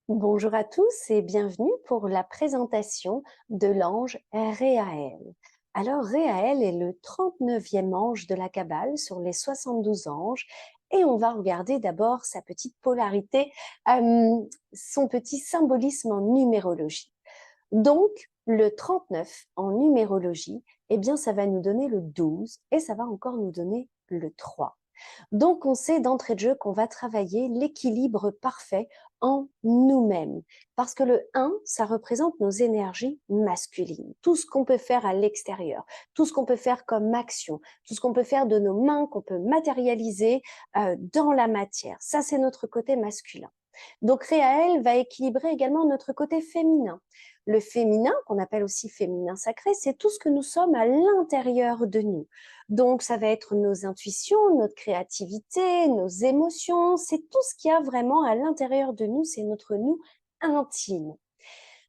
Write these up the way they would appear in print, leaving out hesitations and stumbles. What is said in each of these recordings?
Bonjour à tous et bienvenue pour la présentation de l'ange Réaël. Alors Réaël est le 39e ange de la Kabbale sur les 72 anges et on va regarder d'abord sa petite polarité, son petit symbolisme en numérologie. Donc le 39 en numérologie, eh bien ça va nous donner le 12 et ça va encore nous donner le 3. Donc, on sait d'entrée de jeu qu'on va travailler l'équilibre parfait en nous-mêmes. Parce que le 1, ça représente nos énergies masculines. Tout ce qu'on peut faire à l'extérieur, tout ce qu'on peut faire comme action, tout ce qu'on peut faire de nos mains, qu'on peut matérialiser dans la matière. Ça, c'est notre côté masculin. Donc, Réaël va équilibrer également notre côté féminin. Le féminin, qu'on appelle aussi féminin sacré, c'est tout ce que nous sommes à l'intérieur de nous. Donc, ça va être nos intuitions, notre créativité, nos émotions, c'est tout ce qu'il y a vraiment à l'intérieur de nous, c'est notre nous intime.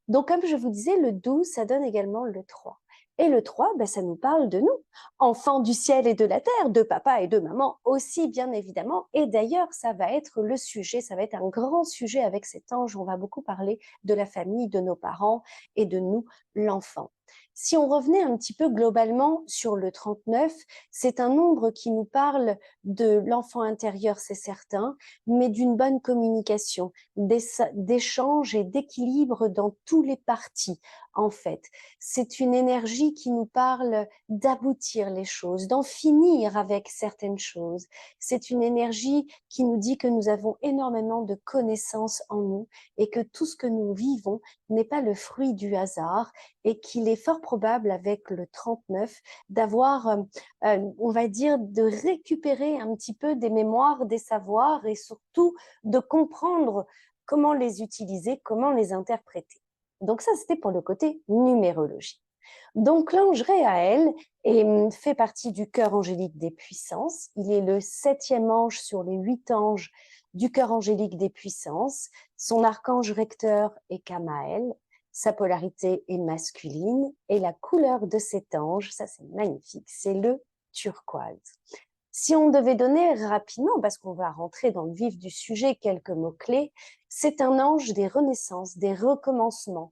Donc, comme je vous disais, le 12, ça donne également le 3. Et le 3, ben, ça nous parle de nous, enfants du ciel et de la terre, de papa et de maman aussi, bien évidemment. Et d'ailleurs, ça va être le sujet, ça va être un grand sujet avec cet ange. On va beaucoup parler de la famille, de nos parents et de nous, l'enfant. Si on revenait un petit peu globalement sur le 39, c'est un nombre qui nous parle de l'enfant intérieur, c'est certain, mais d'une bonne communication, d'échange et d'équilibre dans tous les parties, en fait. C'est une énergie qui nous parle d'aboutir les choses, d'en finir avec certaines choses. C'est une énergie qui nous dit que nous avons énormément de connaissances en nous et que tout ce que nous vivons n'est pas le fruit du hasard et qu'il est fort probable avec le 39 d'avoir, on va dire, de récupérer un petit peu des mémoires, des savoirs et surtout de comprendre comment les utiliser, comment les interpréter. Donc ça, c'était pour le côté numérologie. Donc l'ange Réaël fait partie du cœur angélique des puissances. Il est le 7e ange sur les 8 anges du cœur angélique des puissances. Son archange recteur est Kamaël. Sa polarité est masculine et la couleur de cet ange, ça c'est magnifique, c'est le turquoise. Si on devait donner rapidement, parce qu'on va rentrer dans le vif du sujet, quelques mots-clés, c'est un ange des renaissances, des recommencements.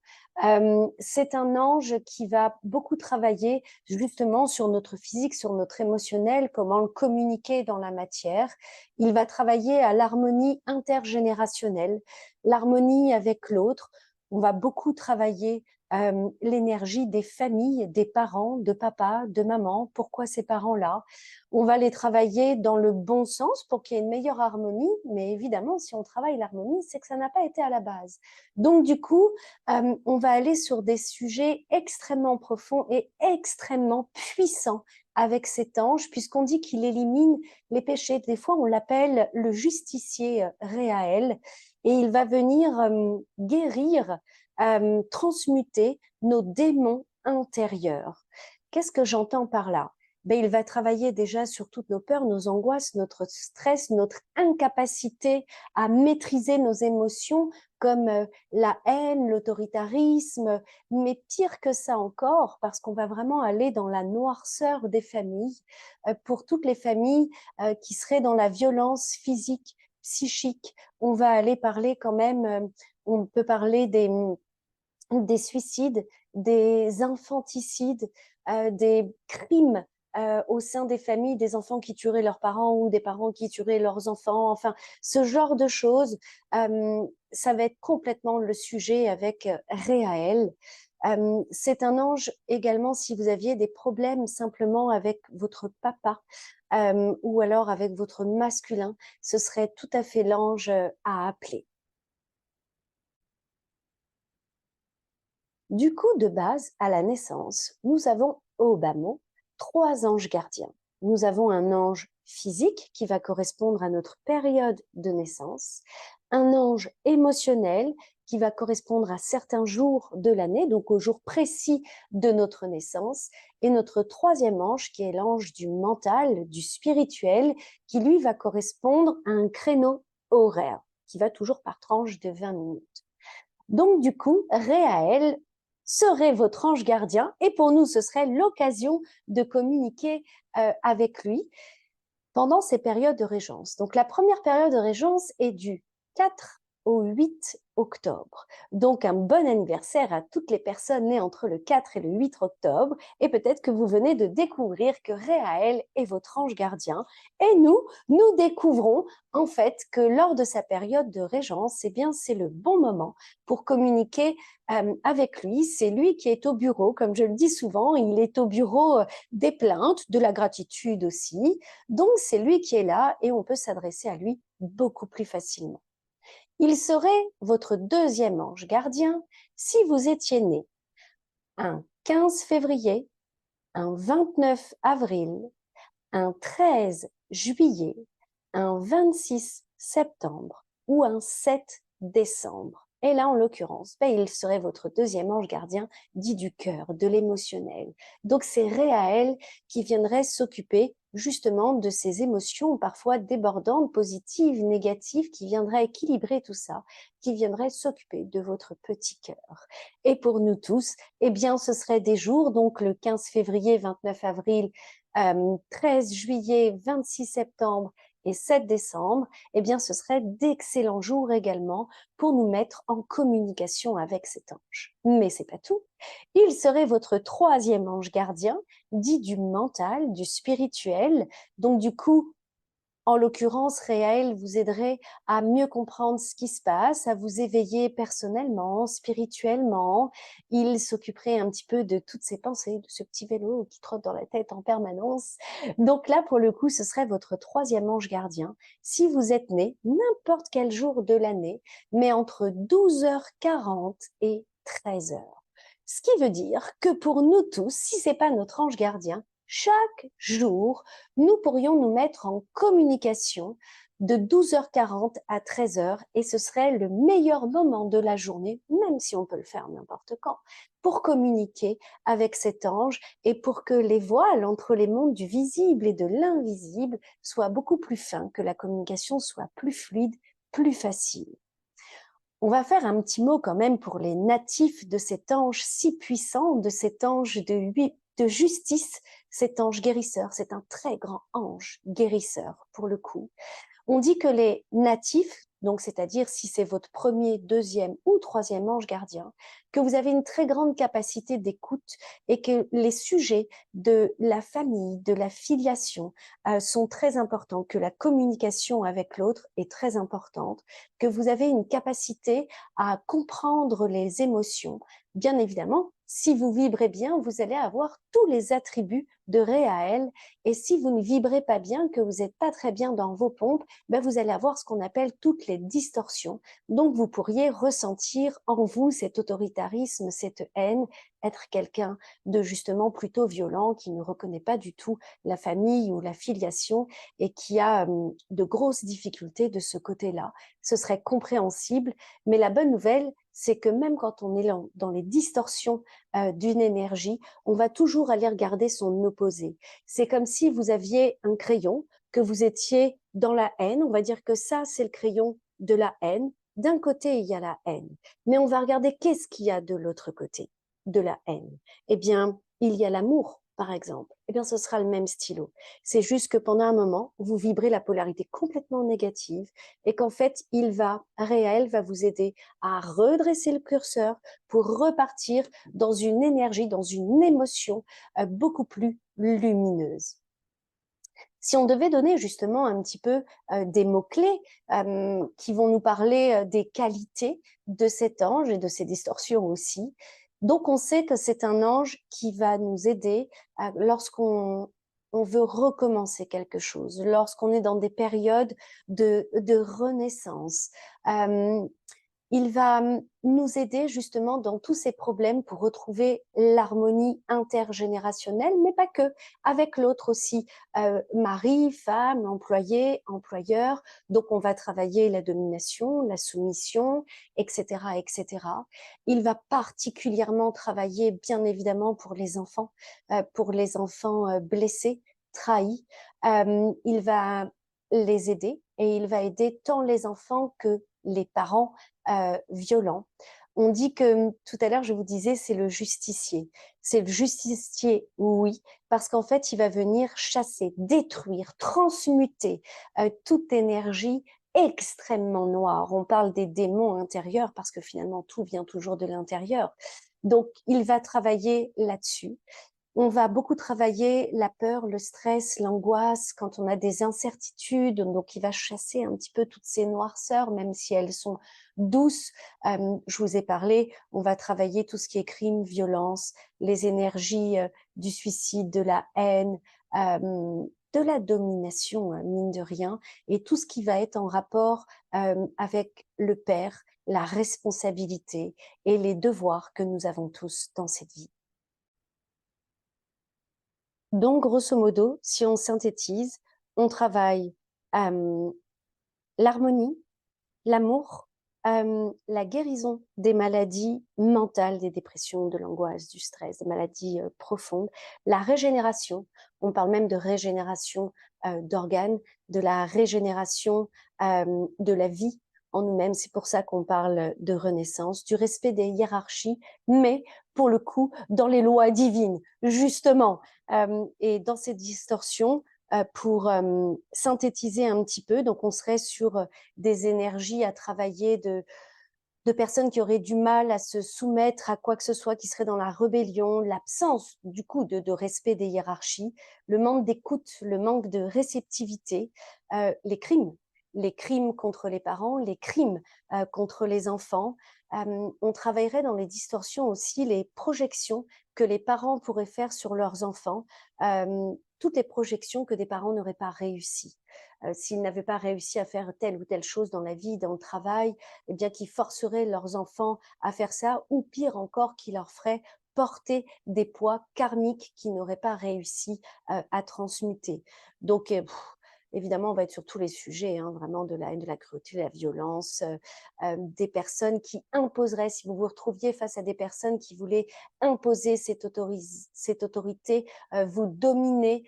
C'est un ange qui va beaucoup travailler justement sur notre physique, sur notre émotionnel, comment le communiquer dans la matière. Il va travailler à l'harmonie intergénérationnelle, l'harmonie avec l'autre. On va beaucoup travailler l'énergie des familles, des parents, de papa, de maman. Pourquoi ces parents-là? On va les travailler dans le bon sens pour qu'il y ait une meilleure harmonie, mais évidemment, si on travaille l'harmonie, c'est que ça n'a pas été à la base. Donc, du coup, on va aller sur des sujets extrêmement profonds et extrêmement puissants avec cet ange, puisqu'on dit qu'il élimine les péchés. Des fois, on l'appelle le justicier Réaël, et il va venir guérir, transmuter nos démons intérieurs. Qu'est-ce que j'entends par là? Ben, il va travailler déjà sur toutes nos peurs, nos angoisses, notre stress, notre incapacité à maîtriser nos émotions comme la haine, l'autoritarisme, mais pire que ça encore, parce qu'on va vraiment aller dans la noirceur des familles, pour toutes les familles qui seraient dans la violence physique, psychique. On va aller parler quand même, on peut parler des suicides, des infanticides, des crimes au sein des familles, des enfants qui tueraient leurs parents ou des parents qui tueraient leurs enfants, enfin, ce genre de choses, ça va être complètement le sujet avec Réaël. C'est un ange également si vous aviez des problèmes simplement avec votre papa ou alors avec votre masculin, ce serait tout à fait l'ange à appeler. Du coup, de base, à la naissance, nous avons au bas mot 3 anges gardiens. Nous avons un ange physique qui va correspondre à notre période de naissance, un ange émotionnel qui va correspondre à certains jours de l'année, donc au jour précis de notre naissance, et notre 3e ange qui est l'ange du mental, du spirituel, qui lui va correspondre à un créneau horaire qui va toujours par tranche de 20 minutes. Donc, du coup, Réaël serait votre ange gardien et pour nous, ce serait l'occasion de communiquer avec lui pendant ces périodes de régence. Donc, la première période de régence est du 4 au 8 octobre. Donc un bon anniversaire à toutes les personnes nées entre le 4 et le 8 octobre. Et peut-être que vous venez de découvrir que Réaël est votre ange gardien. Et nous découvrons en fait que lors de sa période de régence, eh bien c'est le bon moment pour communiquer avec lui. C'est lui qui est au bureau, comme je le dis souvent, il est au bureau des plaintes, de la gratitude aussi. Donc c'est lui qui est là et on peut s'adresser à lui beaucoup plus facilement. Il serait votre deuxième ange gardien si vous étiez né un 15 février, un 29 avril, un 13 juillet, un 26 septembre ou un 7 décembre. Et là, en l'occurrence, il serait votre deuxième ange gardien dit du cœur, de l'émotionnel. Donc, c'est Réaël qui viendrait s'occuper justement de ces émotions parfois débordantes, positives, négatives, qui viendraient équilibrer tout ça, qui viendraient s'occuper de votre petit cœur. Et pour nous tous, eh bien, ce serait des jours, donc le 15 février, 29 avril, 13 juillet, 26 septembre et 7 décembre, eh bien, ce serait d'excellents jours également pour nous mettre en communication avec cet ange. Mais c'est pas tout. Il serait votre troisième ange gardien, dit du mental, du spirituel. Donc, du coup, en l'occurrence, Réaël vous aiderait à mieux comprendre ce qui se passe, à vous éveiller personnellement, spirituellement. Il s'occuperait un petit peu de toutes ces pensées, de ce petit vélo qui trotte dans la tête en permanence. Donc là, pour le coup, ce serait votre troisième ange gardien. Si vous êtes né n'importe quel jour de l'année, mais entre 12h40 et 13h. Ce qui veut dire que pour nous tous, si c'est pas notre ange gardien, chaque jour, nous pourrions nous mettre en communication de 12h40 à 13h et ce serait le meilleur moment de la journée, même si on peut le faire n'importe quand, pour communiquer avec cet ange et pour que les voiles entre les mondes du visible et de l'invisible soient beaucoup plus fins, que la communication soit plus fluide, plus facile. On va faire un petit mot quand même pour les natifs de cet ange si puissant, de cet ange de justice, cet ange guérisseur. C'est un très grand ange guérisseur pour le coup. On dit que les natifs, donc c'est-à-dire si c'est votre premier, deuxième ou troisième ange gardien, que vous avez une très grande capacité d'écoute et que les sujets de la famille, de la filiation sont très importants, que la communication avec l'autre est très importante, que vous avez une capacité à comprendre les émotions. Bien évidemment, si vous vibrez bien, vous allez avoir tous les attributs de Réaël. Et si vous ne vibrez pas bien, que vous n'êtes pas très bien dans vos pompes, vous allez avoir ce qu'on appelle toutes les distorsions. Donc, vous pourriez ressentir en vous cet autoritarisme, cette haine, être quelqu'un de justement plutôt violent, qui ne reconnaît pas du tout la famille ou la filiation et qui a de grosses difficultés de ce côté-là. Ce serait compréhensible, mais la bonne nouvelle, c'est que même quand on est dans les distorsions d'une énergie, on va toujours aller regarder son opposé. C'est comme si vous aviez un crayon, que vous étiez dans la haine, on va dire que ça, c'est le crayon de la haine. D'un côté, il y a la haine, mais on va regarder qu'est-ce qu'il y a de l'autre côté de la haine. Eh bien, il y a l'amour, par exemple. Eh bien, ce sera le même stylo. C'est juste que pendant un moment, vous vibrez la polarité complètement négative et qu'en fait, Réaël va vous aider à redresser le curseur pour repartir dans une énergie, dans une émotion beaucoup plus lumineuse. Si on devait donner justement un petit peu des mots-clés qui vont nous parler des qualités de cet ange et de ses distorsions aussi, donc on sait que c'est un ange qui va nous aider lorsqu'on veut recommencer quelque chose, lorsqu'on est dans des périodes de renaissance. Il va nous aider justement dans tous ces problèmes pour retrouver l'harmonie intergénérationnelle, mais pas que, avec l'autre aussi, mari, femme, employé, employeur. Donc on va travailler la domination, la soumission, etc., etc. Il va particulièrement travailler, bien évidemment, pour les enfants blessés, trahis. Il va les aider et il va aider tant les enfants que les parents violents. On dit que tout à l'heure, je vous disais, c'est le justicier. C'est le justicier, oui, parce qu'en fait, il va venir chasser, détruire, transmuter toute énergie extrêmement noir. On parle des démons intérieurs parce que finalement, tout vient toujours de l'intérieur. Donc, il va travailler là-dessus. On va beaucoup travailler la peur, le stress, l'angoisse, quand on a des incertitudes. Donc, il va chasser un petit peu toutes ces noirceurs, même si elles sont douces. Je vous ai parlé, on va travailler tout ce qui est crime, violence, les énergies du suicide, de la haine, de la domination, mine de rien, et tout ce qui va être en rapport avec le père, la responsabilité et les devoirs que nous avons tous dans cette vie. Donc, grosso modo, si on synthétise, on travaille l'harmonie, l'amour, la guérison des maladies mentales, des dépressions, de l'angoisse, du stress, des maladies profondes, la régénération, on parle même de régénération d'organes, de la régénération de la vie en nous-mêmes, c'est pour ça qu'on parle de renaissance, du respect des hiérarchies, mais pour le coup, dans les lois divines, justement. Et dans ces distorsions, pour synthétiser un petit peu, donc on serait sur des énergies à travailler de personnes qui auraient du mal à se soumettre à quoi que ce soit, qui seraient dans la rébellion, l'absence du coup de respect des hiérarchies, le manque d'écoute, le manque de réceptivité, les crimes contre les parents, les crimes contre les enfants. On travaillerait dans les distorsions aussi, les projections que les parents pourraient faire sur leurs enfants, toutes les projections que des parents n'auraient pas réussi. S'ils n'avaient pas réussi à faire telle ou telle chose dans la vie, dans le travail, eh bien, qui forceraient leurs enfants à faire ça, ou pire encore, qui leur feraient porter des poids karmiques qu'ils n'auraient pas réussi à transmuter. Donc, évidemment, on va être sur tous les sujets, hein, vraiment de la haine, de la cruauté, de la violence, des personnes qui imposeraient, si vous vous retrouviez face à des personnes qui voulaient imposer cette autorité, vous dominer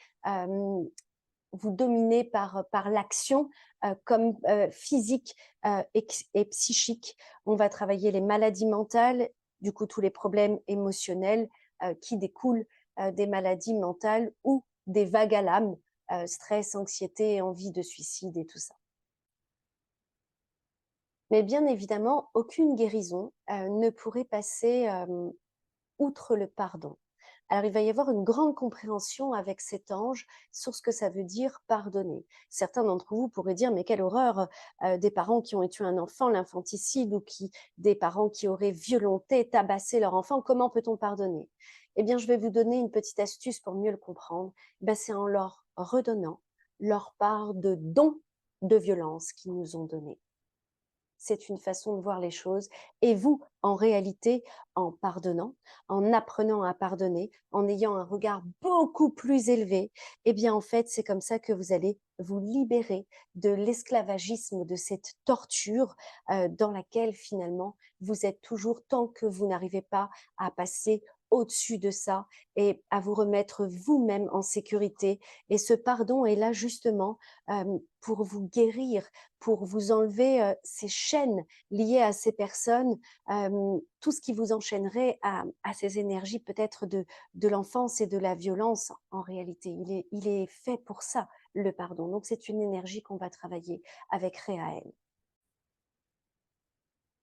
par l'action comme physique et psychique. On va travailler les maladies mentales, du coup tous les problèmes émotionnels qui découlent des maladies mentales ou des vagues à l'âme, stress, anxiété, envie de suicide et tout ça. Mais bien évidemment, aucune guérison ne pourrait passer outre le pardon. Alors, il va y avoir une grande compréhension avec cet ange sur ce que ça veut dire pardonner. Certains d'entre vous pourraient dire, mais quelle horreur, des parents qui ont tué un enfant, l'infanticide, ou des parents qui auraient violenté, tabassé leur enfant, comment peut-on pardonner? Eh bien, je vais vous donner une petite astuce pour mieux le comprendre. C'est en leur redonnant leur part de don de violence qu'ils nous ont donné. C'est une façon de voir les choses. Et vous, en réalité, en pardonnant, en apprenant à pardonner, en ayant un regard beaucoup plus élevé, eh bien, en fait, c'est comme ça que vous allez vous libérer de l'esclavagisme, de cette torture dans laquelle, finalement, vous êtes toujours tant que vous n'arrivez pas à passer au-dessus de ça et à vous remettre vous-même en sécurité. Et ce pardon est là justement pour vous guérir, pour vous enlever ces chaînes liées à ces personnes, tout ce qui vous enchaînerait à ces énergies peut-être de l'enfance et de la violence. En réalité, il est fait pour ça, le pardon. Donc, c'est une énergie qu'on va travailler avec Réaël.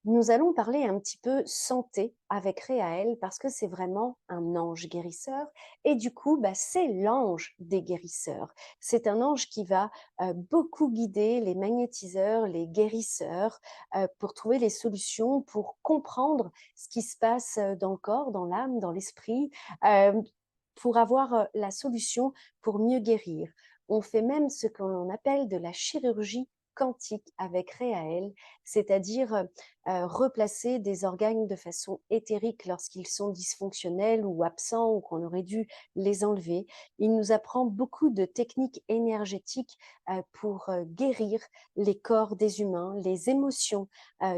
Nous allons parler un petit peu santé avec Réaël parce que c'est vraiment un ange guérisseur et du coup, c'est l'ange des guérisseurs. C'est un ange qui va beaucoup guider les magnétiseurs, les guérisseurs pour trouver les solutions, pour comprendre ce qui se passe dans le corps, dans l'âme, dans l'esprit, euh, pour avoir la solution pour mieux guérir. On fait même ce que l'on appelle de la chirurgie quantique avec Réaël, c'est-à-dire replacer des organes de façon éthérique lorsqu'ils sont dysfonctionnels ou absents ou qu'on aurait dû les enlever. Il nous apprend beaucoup de techniques énergétiques pour guérir les corps des humains, les émotions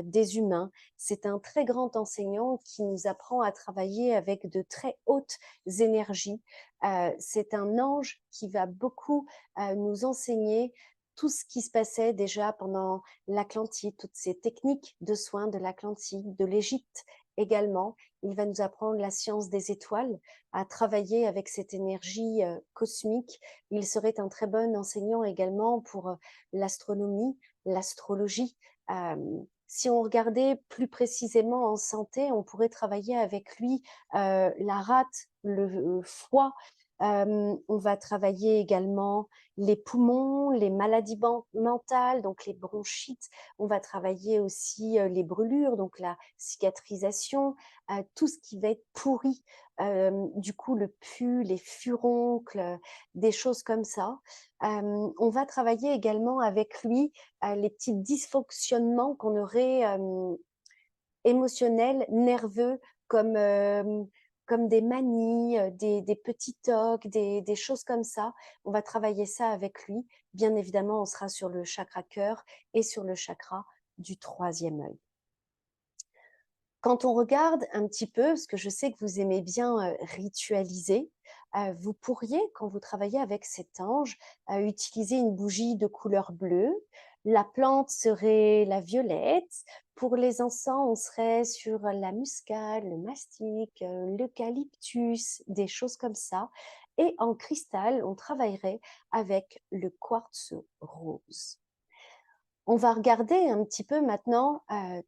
des humains. C'est un très grand enseignant qui nous apprend à travailler avec de très hautes énergies. C'est un ange qui va beaucoup nous enseigner tout ce qui se passait déjà pendant l'Atlantide, toutes ces techniques de soins de l'Atlantide, de l'Égypte également. Il va nous apprendre la science des étoiles, à travailler avec cette énergie cosmique. Il serait un très bon enseignant également pour l'astronomie, l'astrologie. Si on regardait plus précisément en santé, on pourrait travailler avec lui la rate, le foie. On va travailler également les poumons, les maladies mentales, donc les bronchites. On va travailler aussi les brûlures, donc la cicatrisation, tout ce qui va être pourri. Du coup, le pus, les furoncles, des choses comme ça. On va travailler également avec lui les petits dysfonctionnements qu'on aurait émotionnels, nerveux, comme, comme des manies, des petits tocs, des choses comme ça. On va travailler ça avec lui. Bien évidemment, on sera sur le chakra cœur et sur le chakra du troisième œil. Quand on regarde un petit peu, parce que je sais que vous aimez bien ritualiser, vous pourriez, quand vous travaillez avec cet ange, utiliser une bougie de couleur bleue. La plante serait la violette. Pour les encens, on serait sur la muscade, le mastic, l'eucalyptus, des choses comme ça. Et en cristal, on travaillerait avec le quartz rose. On va regarder un petit peu maintenant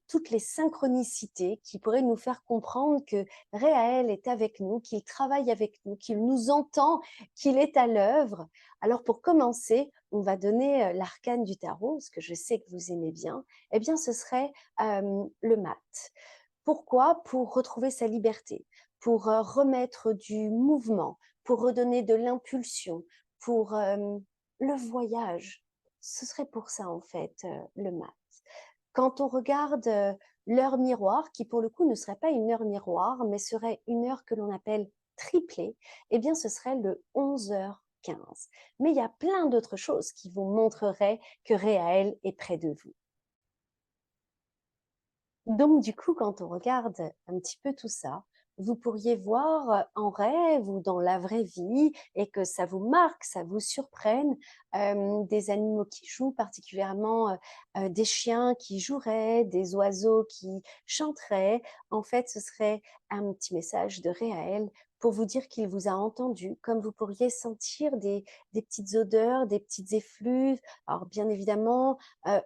toutes les synchronicités qui pourraient nous faire comprendre que Réaël est avec nous, qu'il travaille avec nous, qu'il nous entend, qu'il est à l'œuvre. Alors pour commencer, on va donner l'arcane du tarot, ce que je sais que vous aimez bien. Eh bien, ce serait le mat. Pourquoi? Pour retrouver sa liberté, pour remettre du mouvement, pour redonner de l'impulsion, pour le voyage. Ce serait pour ça, en fait, le mat. Quand on regarde l'heure miroir, qui pour le coup ne serait pas une heure miroir, mais serait une heure que l'on appelle triplée, eh bien ce serait le 11h15. Mais il y a plein d'autres choses qui vous montreraient que Réaël est près de vous. Donc, du coup, quand on regarde un petit peu tout ça, vous pourriez voir en rêve ou dans la vraie vie et que ça vous marque, ça vous surprenne, des animaux qui jouent, particulièrement des chiens qui joueraient, des oiseaux qui chanteraient. En fait, ce serait un petit message de Réaël pour vous dire qu'il vous a entendu, comme vous pourriez sentir des petites odeurs, des petites effluves. Alors, bien évidemment,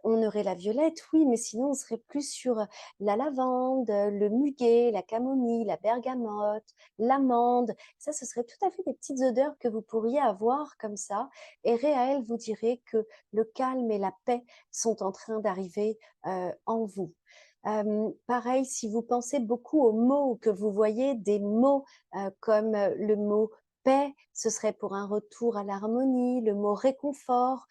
on aurait la violette, oui, mais sinon, on serait plus sur la lavande, le muguet, la camomille, la bergamote, l'amande. Ça, ce serait tout à fait des petites odeurs que vous pourriez avoir comme ça. Et Réaël vous dirait que le calme et la paix sont en train d'arriver en vous. Pareil, si vous pensez beaucoup aux mots, que vous voyez des mots comme le mot paix, ce serait pour un retour à l'harmonie, le mot réconfort,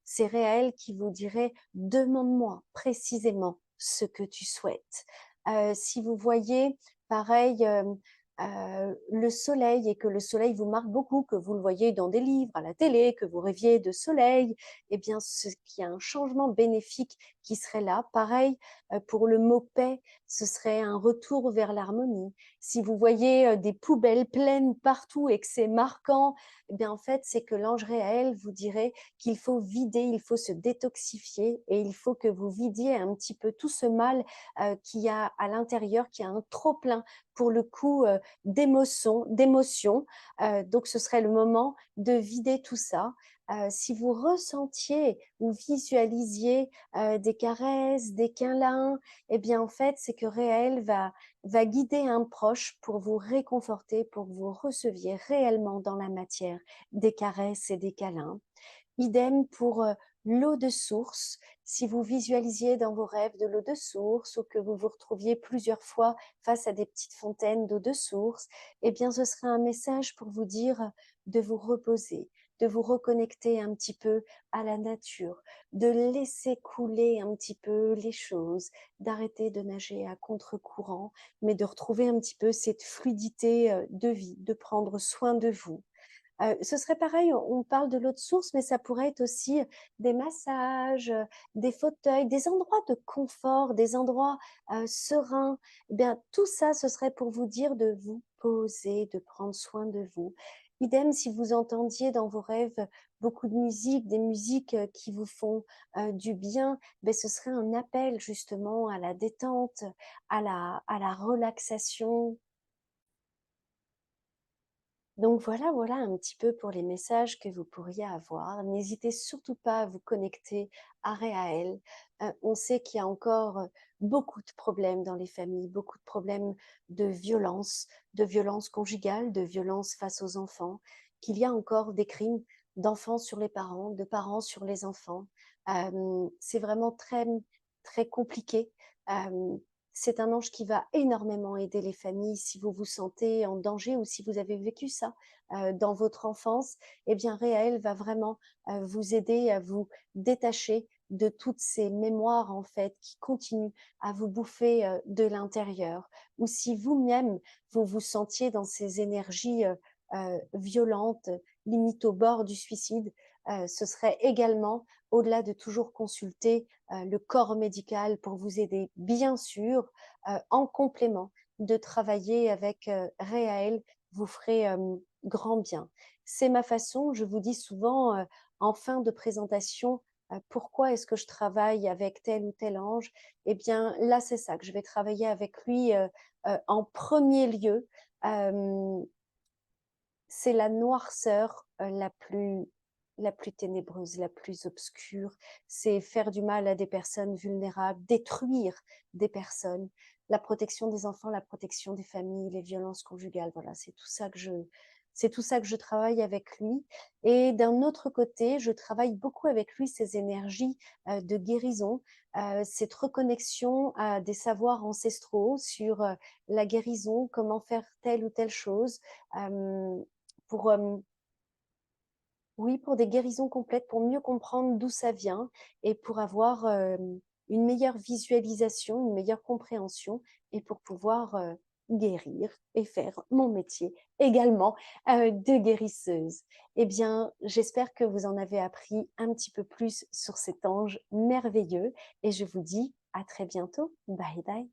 c'est Réaël qui vous dirait demande-moi précisément ce que tu souhaites. Si vous voyez, pareil, le soleil et que le soleil vous marque beaucoup, que vous le voyez dans des livres, à la télé, que vous rêviez de soleil, eh bien, qu'il y a un changement bénéfique qui serait là. Pareil, pour le mot paix, ce serait un retour vers l'harmonie. Si vous voyez des poubelles pleines partout et que c'est marquant, eh bien, en fait, c'est que l'ange Réaël vous dirait qu'il faut vider, il faut se détoxifier et il faut que vous vidiez un petit peu tout ce mal qu'il y a à l'intérieur, qui a un trop-plein pour le coup d'émotions. Donc, ce serait le moment de vider tout ça. Si vous ressentiez ou visualisiez des caresses, des câlins, eh bien, en fait, c'est que Réel va guider un proche pour vous réconforter, pour que vous receviez réellement dans la matière des caresses et des câlins. Idem pour l'eau de source. Si vous visualisiez dans vos rêves de l'eau de source ou que vous vous retrouviez plusieurs fois face à des petites fontaines d'eau de source, eh bien, ce serait un message pour vous dire de vous reposer, de vous reconnecter un petit peu à la nature, de laisser couler un petit peu les choses, d'arrêter de nager à contre-courant, mais de retrouver un petit peu cette fluidité de vie, de prendre soin de vous. Ce serait pareil, on parle de l'eau de source, mais ça pourrait être aussi des massages, des fauteuils, des endroits de confort, des endroits sereins. Eh bien, tout ça, ce serait pour vous dire de vous poser, de prendre soin de vous. Idem si vous entendiez dans vos rêves beaucoup de musique, des musiques, qui vous font, du bien, beh, ce serait un appel justement à la détente, à la relaxation. Donc voilà un petit peu pour les messages que vous pourriez avoir. N'hésitez surtout pas à vous connecter à Réaël. On sait qu'il y a encore, beaucoup de problèmes dans les familles, beaucoup de problèmes de violence conjugale, de violence face aux enfants, qu'il y a encore des crimes d'enfants sur les parents, de parents sur les enfants. C'est vraiment très, très compliqué. Hem, c'est un ange qui va énormément aider les familles si vous vous sentez en danger ou si vous avez vécu ça dans votre enfance. Eh bien, Réaël va vraiment vous aider à vous détacher de toutes ces mémoires en fait qui continuent à vous bouffer de l'intérieur. Ou si vous-même vous vous sentiez dans ces énergies violentes, limite au bord du suicide, ce serait également, au-delà de toujours consulter le corps médical pour vous aider, bien sûr, en complément de travailler avec Réaël, vous ferez grand bien. C'est ma façon, je vous dis souvent en fin de présentation, pourquoi est-ce que je travaille avec tel ou tel ange? Eh bien, là, c'est ça, que je vais travailler avec lui en premier lieu. Euh, c'est la noirceur la plus ténébreuse, la plus obscure. C'est faire du mal à des personnes vulnérables, détruire des personnes, la protection des enfants, la protection des familles, les violences conjugales. Voilà, c'est tout ça que je travaille avec lui. Et d'un autre côté, je travaille beaucoup avec lui ces énergies de guérison, cette reconnexion à des savoirs ancestraux sur la guérison, comment faire telle ou telle chose. Euh, pour, oui, pour des guérisons complètes, pour mieux comprendre d'où ça vient et pour avoir une meilleure visualisation, une meilleure compréhension et pour pouvoir guérir et faire mon métier également de guérisseuse. Eh bien, j'espère que vous en avez appris un petit peu plus sur cet ange merveilleux et je vous dis à très bientôt. Bye bye.